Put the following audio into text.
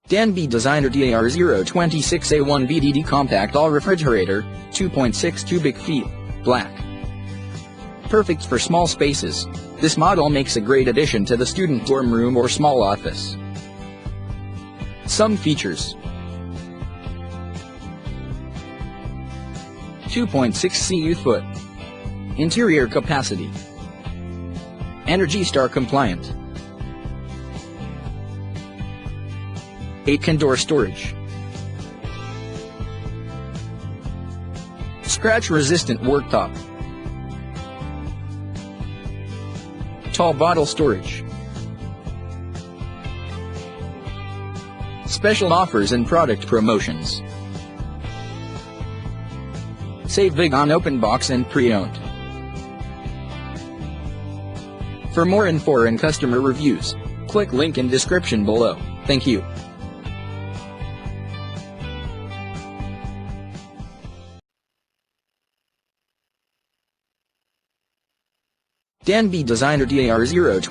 Danby Designer DAR026A1BDD Compact All Refrigerator, 2.6 cubic feet, black. Perfect for small spaces, this model makes a great addition to the student dorm room or small office. Some features: 2.6 cu foot. Interior capacity. Energy Star compliant. 8 door storage. Scratch-resistant worktop. Tall bottle storage. Special offers and product promotions. Save big on open box and pre-owned. For more info and customer reviews, click link in description below. Thank you. Danby Designer DAR026A1BDD